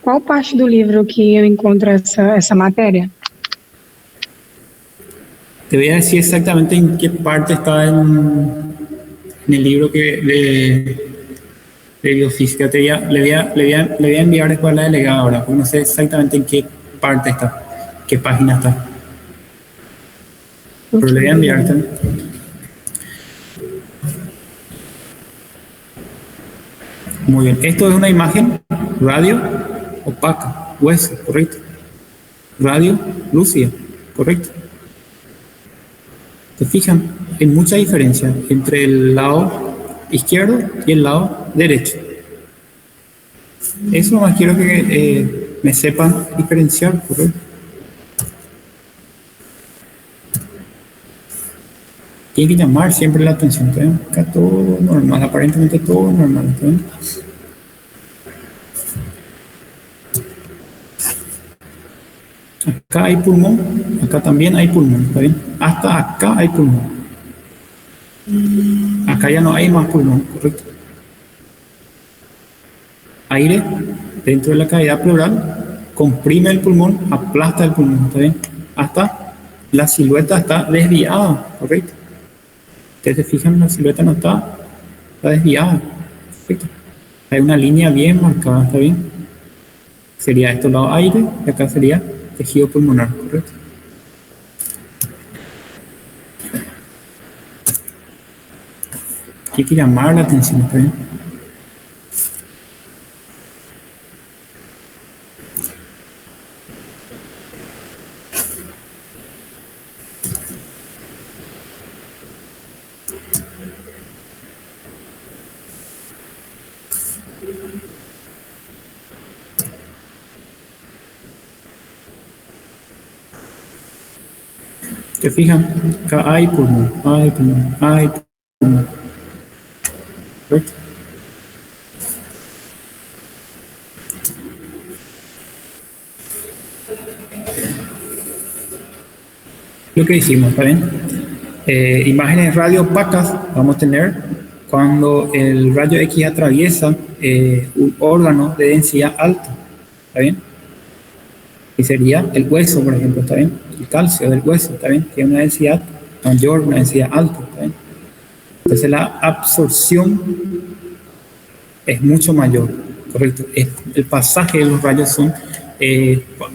qual parte do livro que eu encontro essa matéria? Te voy a decir exactamente en qué parte está en el libro de biofísica. Le voy a enviar después a la delegada ahora, porque no sé exactamente en qué parte está, qué página está. Pero le voy a enviar también. Muy bien, esto es una imagen radio opaca, hueso, correcto. Radio lúcida, correcto. ¿Se fijan? Hay mucha diferencia entre el lado izquierdo y el lado derecho. Eso nomás quiero que me sepan diferenciar, ¿correcto? Tiene que llamar siempre la atención, ¿está bien? Acá todo normal, aparentemente todo normal, ¿está bien? Acá hay pulmón, acá también hay pulmón, ¿está bien? Hasta acá hay pulmón. Acá ya no hay más pulmón, correcto. Aire dentro de la cavidad pleural, comprime el pulmón, aplasta el pulmón, ¿está bien? Hasta la silueta está desviada, correcto. Ustedes se fijan en la silueta no está desviada. Perfecto. Hay una línea bien marcada, ¿está bien? Sería esto lado aire y acá sería tejido pulmonar, ¿correcto? Aquí hay que llamar la atención, ¿está bien? ¿Se fijan? Acá hay pulmón, hay pulmón, hay pulmón. ¿Correcto? Lo que hicimos, ¿está bien? Imágenes radio opacas vamos a tener cuando el rayo X atraviesa un órgano de densidad alta, ¿está bien? Y sería el hueso, por ejemplo, ¿está bien? El calcio del hueso, ¿está bien? Tiene una densidad mayor, una densidad alta, ¿está bien? Entonces la absorción es mucho mayor, ¿correcto? El pasaje de los rayos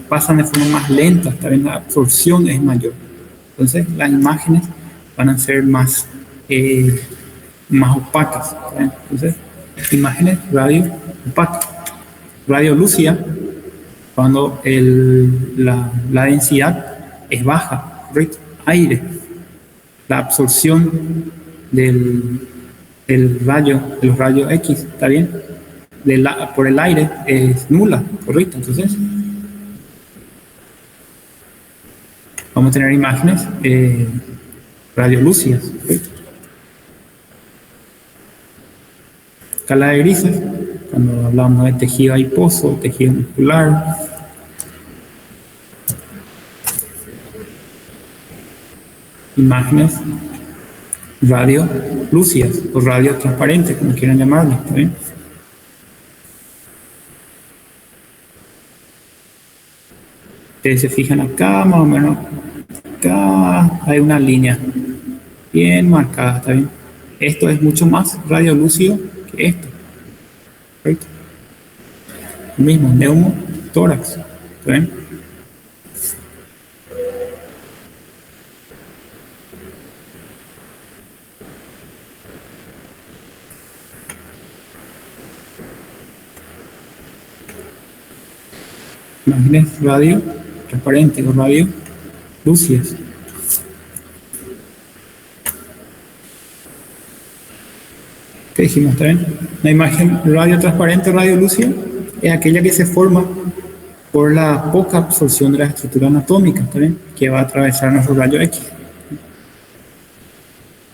pasan de forma más lenta, ¿está bien? La absorción es mayor. Entonces las imágenes van a ser más opacas, ¿está bien? Entonces, imágenes radio opacas. Radio lúcida, cuando la densidad es baja, ¿correcto? Aire. La absorción de los rayos X, ¿está bien? Por el aire es nula, ¿correcto? Entonces, vamos a tener imágenes radiolúcidas, ¿correcto? Escala de grises, cuando hablamos de tejido adiposo, tejido muscular. Imágenes radiolúcidas o radiotransparentes, como quieran llamarlo, ¿está bien? Ustedes se fijan acá, más o menos, acá hay una línea bien marcada, ¿está bien? Esto es mucho más radiolúcido que esto, ¿correcto? Lo mismo, neumotórax, ¿está bien? Imágenes radio transparentes o radio lúcidas. ¿Qué dijimos? ¿Está bien? La imagen radio transparente o radio lúcida es aquella que se forma por la poca absorción de la estructura anatómica, ¿está bien? Que va a atravesar nuestro rayo X.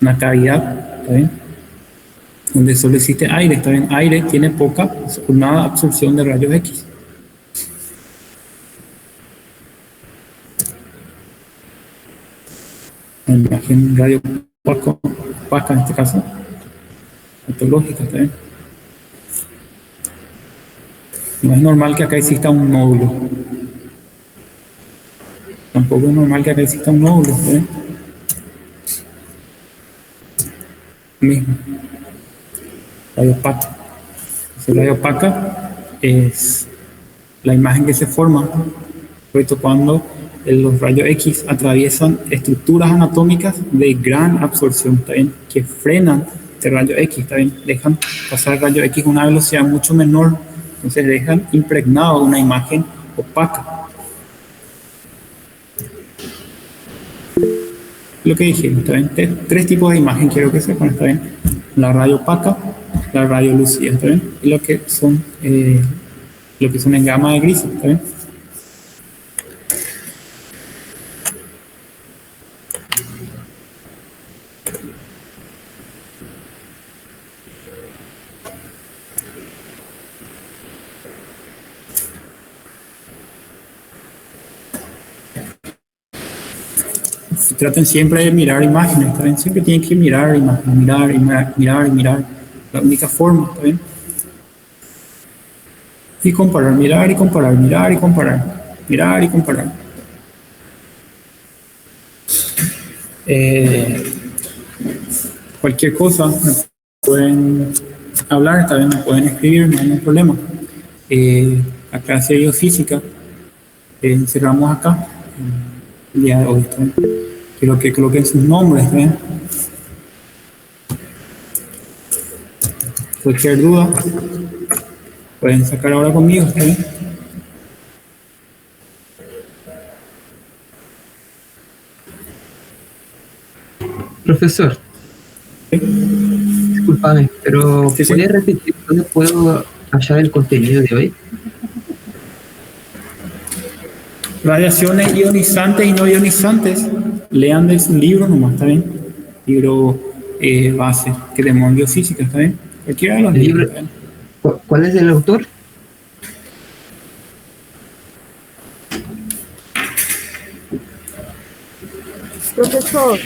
Una cavidad, ¿está bien? Donde solo existe aire, ¿está bien? Aire tiene poca o nada absorción de rayos X. La imagen radio opaca en este caso, patológica, ¿está bien? No es normal que acá exista un nódulo. Tampoco es normal que acá exista un nódulo, ¿está bien? Mismo. Radio opaca. Entonces, radio opaca es la imagen que se forma, ¿correcto? Cuando los rayos X atraviesan estructuras anatómicas de gran absorción, ¿está bien? Que frenan este rayo X, ¿está bien? Dejan pasar el rayo X a una velocidad mucho menor, entonces dejan impregnado una imagen opaca. Lo que dijimos, ¿está bien? Tres tipos de imagen quiero que sepan, ¿está bien? La radio opaca, la radio lúcida, ¿está bien? Y lo que son en gama de grises, ¿está bien? Traten siempre de mirar imágenes, ¿está bien? Siempre tienen que mirar imágenes, mirar. La única forma, ¿está bien? Y comparar, mirar y comparar, mirar y comparar, mirar y comparar. Cualquier cosa me pueden hablar, también me pueden escribir, no hay ningún problema. La clase de biofísica cerramos acá el día de hoy. ¿Está bien? Quiero que coloquen sus nombres. ¿Está bien? Cualquier duda pueden sacar ahora conmigo. ¿Está bien? Profesor, ¿Sí? discúlpame, pero Sí, sí. ¿podría repetir dónde puedo hallar el contenido de hoy? Radiaciones ionizantes y no ionizantes. Lean de su libro nomás, ¿está bien? Libro base que tenemos en biofísica, ¿está bien? Cualquiera de los El libros, libro, ¿está bien? ¿cuál es el autor? Professor,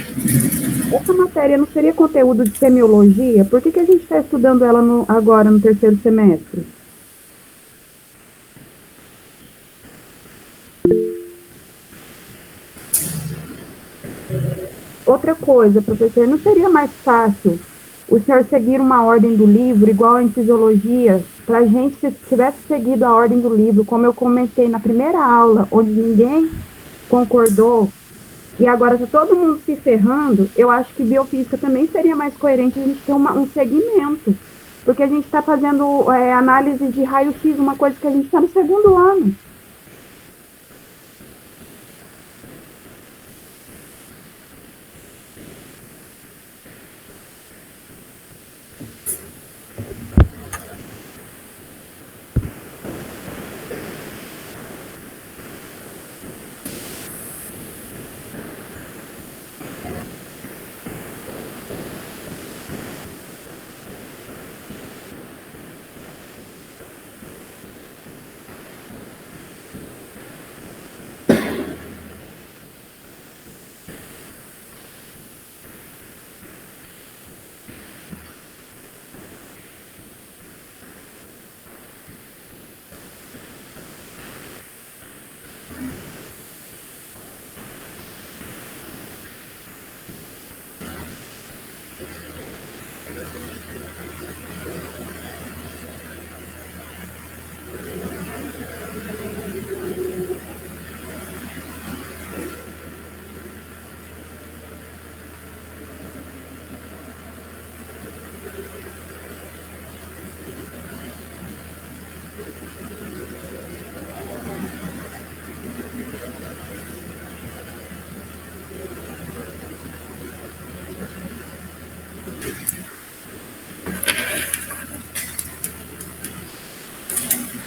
essa matéria não seria conteúdo de semiologia? Por que a gente está estudando ela agora no terceiro semestre? Outra coisa, professor, não seria mais fácil o senhor seguir uma ordem do livro, igual em fisiologia, para a gente, se tivesse seguido a ordem do livro, como eu comentei na primeira aula, onde ninguém concordou, e agora está todo mundo se ferrando, eu acho que biofísica também seria mais coerente a gente ter um segmento, porque a gente está fazendo análise de raio-x, uma coisa que a gente está no segundo ano.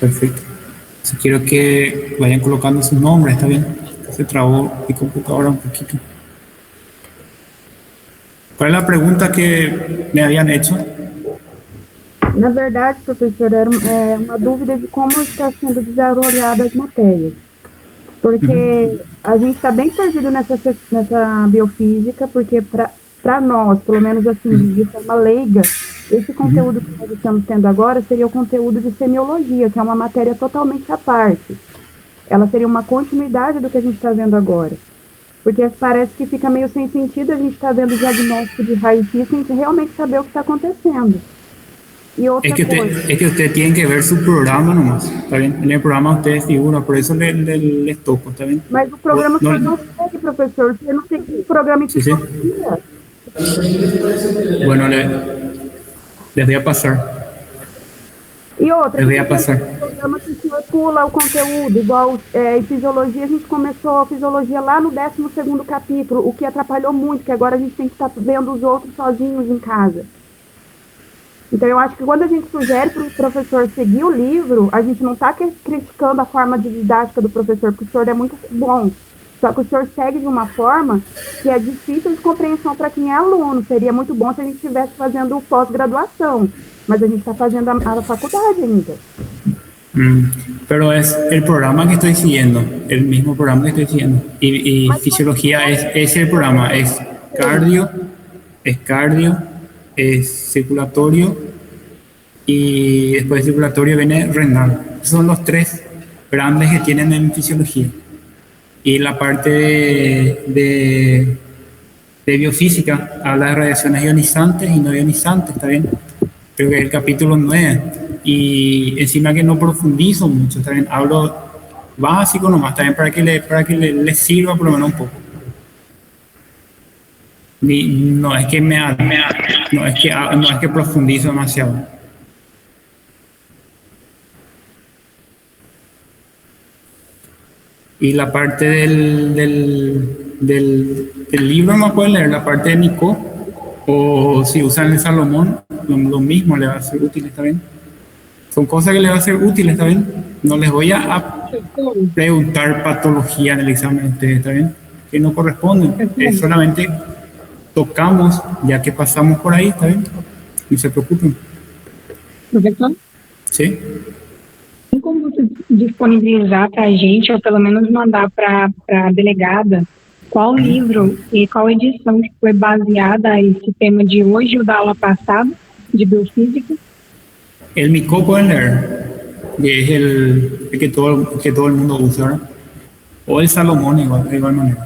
Perfecto. Si quiero que vayan colocando sus nombres, ¿está bien? Se trabó mi computadora un poquito. ¿Cuál es la pregunta que me habían hecho? Na verdade, professor, era uma dúvida de como está sendo desenvolvida as matérias. Porque a gente está bem perdido nessa biofísica, porque para nós, pelo menos assim, de forma leiga, esse conteúdo que nós estamos tendo agora seria o conteúdo de semiologia, que é uma matéria totalmente à parte. Ela seria uma continuidade do que a gente está vendo agora. Porque parece que fica meio sem sentido a gente estar vendo o diagnóstico de raio-x sem realmente saber o que está acontecendo. Y otra Es que usted tiene que ver su programa nomás, ¿está bien? En el programa ustedes figuran, por eso les toco, ¿está bien? Mas o programa No, não segue, professor. Você não tem programa em Sí, sí. fisiologia. Bueno, les voy a pasar. E outra, Les voy a pasar. o programa que o senhor pula o conteúdo, igual em fisiologia, a gente começou a fisiologia lá no 12º capítulo, o que atrapalhou muito, que agora a gente tem que estar vendo os outros sozinhos em casa. Então, eu acho que quando a gente sugere para o professor seguir o livro, a gente não está criticando a forma de didática do professor, porque o senhor é muito bom. Só que o senhor segue de uma forma que é difícil de compreensão para quem é aluno. Seria muito bom se a gente estivesse fazendo pós-graduação, mas a gente está fazendo a faculdade ainda. Pero es el programa que estoy siguiendo, el mismo programa que estoy siguiendo. Y fisiología es el programa, es cardio, es circulatorio y después de circulatorio viene renal. Esos son los tres grandes que tienen en fisiología. Y la parte de de biofísica, habla de radiaciones ionizantes y no ionizantes, ¿está bien? Creo que es el capítulo 9. Y encima que no profundizo mucho, ¿está bien? Hablo básico nomás, ¿está bien? Para que le sirva por lo menos un poco. No es que no es que profundizo demasiado. Y la parte del libro no puede leer, la parte de Nico, o si usan el Salomón, lo mismo le va a ser útil, ¿está bien? Son cosas que le va a ser útil, ¿está bien? No les voy a preguntar patología en el examen de ustedes, ¿está bien? Que no corresponden, es solamente tocamos, ya que pasamos por ahí, ¿está bien? No se preocupen, Professor, ¿sí? tem como você disponibilizar para a gente, ou pelo menos mandar para a delegada, qual livro e qual edição que foi baseada esse tema de hoje ou da aula passada, de biofísica? El Mico pueden leer, que es el que todo el mundo usa, ¿verdad? O el Salomón, igual, de igual manera.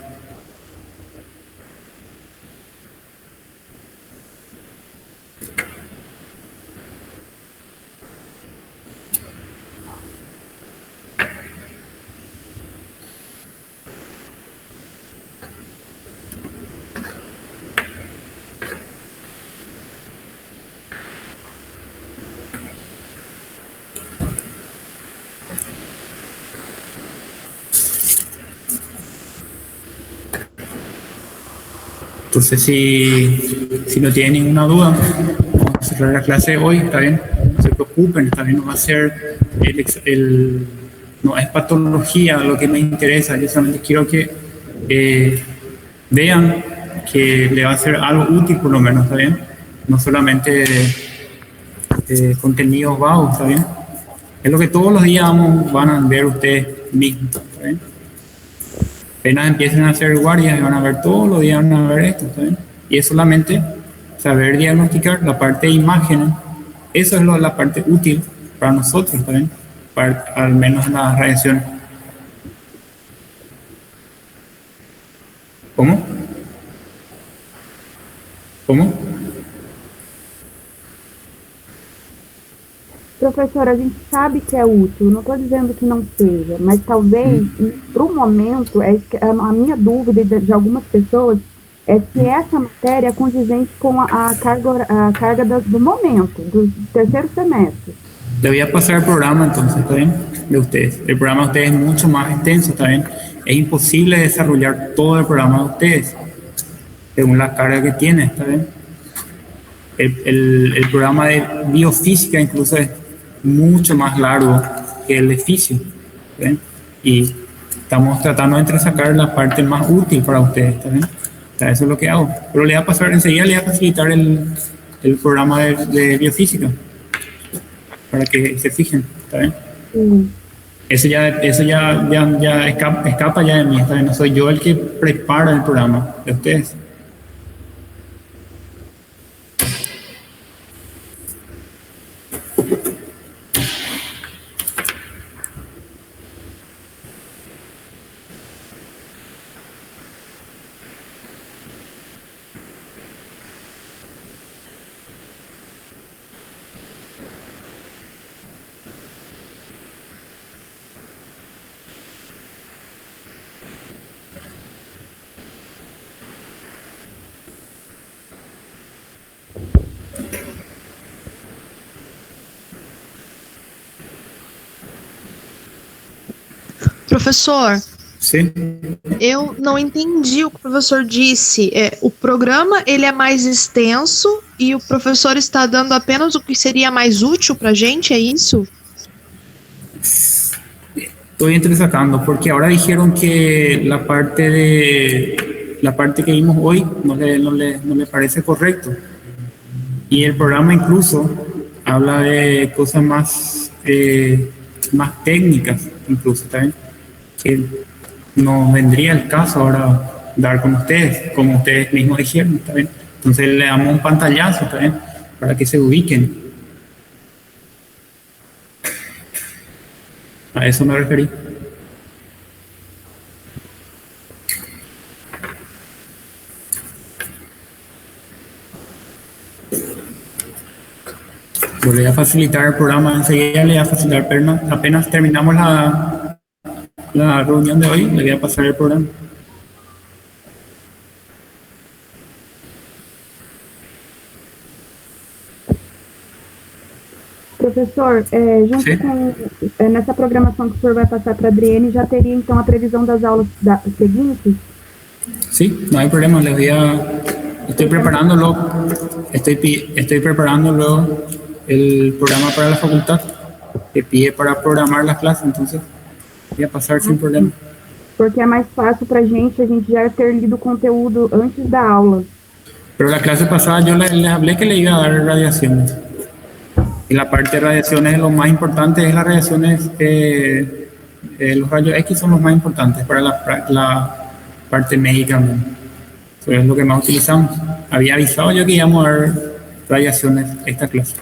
Entonces, si no tienen ninguna duda, vamos a cerrar la clase hoy, ¿está bien? No se preocupen, está bien, no va a ser no es patología lo que me interesa, yo solamente quiero que vean que le va a ser algo útil por lo menos, ¿está bien? No solamente contenidos vagos, ¿está bien? Es lo que todos los días van a ver ustedes mismos, ¿está bien? Apenas empiecen a hacer guardias y van a ver todos los días, van a ver esto, ¿está bien? Y es solamente saber diagnosticar la parte de imágenes, eso es la parte útil para nosotros, ¿está bien? Para, al menos en las radiaciones. ¿Cómo? ¿Cómo? Professor, a gente sabe que é útil, não estou dizendo que não seja, mas talvez, para o momento, a minha dúvida de algumas pessoas é se essa matéria é condizente com a carga do momento, do terceiro semestre. Le voy a pasar el programa entonces, ¿está bien? De ustedes. El programa de ustedes es mucho más extenso, ¿está bien? Es imposible desarrollar todo el programa de ustedes, según la carga que tiene, ¿está bien? El programa de biofísica incluso es mucho más largo que el de fisio, ¿está bien? Y estamos tratando de sacar la parte más útil para ustedes, ¿está bien? O sea, eso es lo que hago. Pero le voy a pasar, enseguida le voy a facilitar el programa de biofísica, para que se fijen, ¿está bien? Eso ya escapa ya de mí, ¿está bien? No soy yo el que prepara el programa de ustedes. Professor, Sim. eu não entendi o que o professor disse. O programa ele é mais extenso e o professor está dando apenas o que seria mais útil para a gente, é isso? Estoy entresacando porque ahora dijeron que la parte que vimos hoy no le parece correcto. Y el programa incluso habla de cosas más técnicas, incluso, ¿también? Que no vendría el caso ahora dar con ustedes, como ustedes mismos dijeron, ¿está bien? Entonces le damos un pantallazo, ¿está bien? Para que se ubiquen. A eso me referí. Yo le voy a facilitar el programa enseguida, le voy a facilitar apenas terminamos la reunión de hoy, le voy a pasar el programa. Professor, junto Sim. com nessa programação que o senhor vai passar para a Adriene, já teria então a previsão das aulas seguintes? Sí, no hay problema, estoy preparándolo el programa para la facultad, que pide para programar las clases, entonces voy a pasar sin problema. Porque é mais fácil para a gente já ter lido o conteúdo antes da aula. Pero la clase pasada yo les hablé que le iba a dar radiaciones. Y la parte de radiaciones, lo más importante es las radiaciones, los rayos X son los más importantes para la parte médica. Eso es lo que más utilizamos. Había avisado yo que íbamos a dar radiaciones esta clase.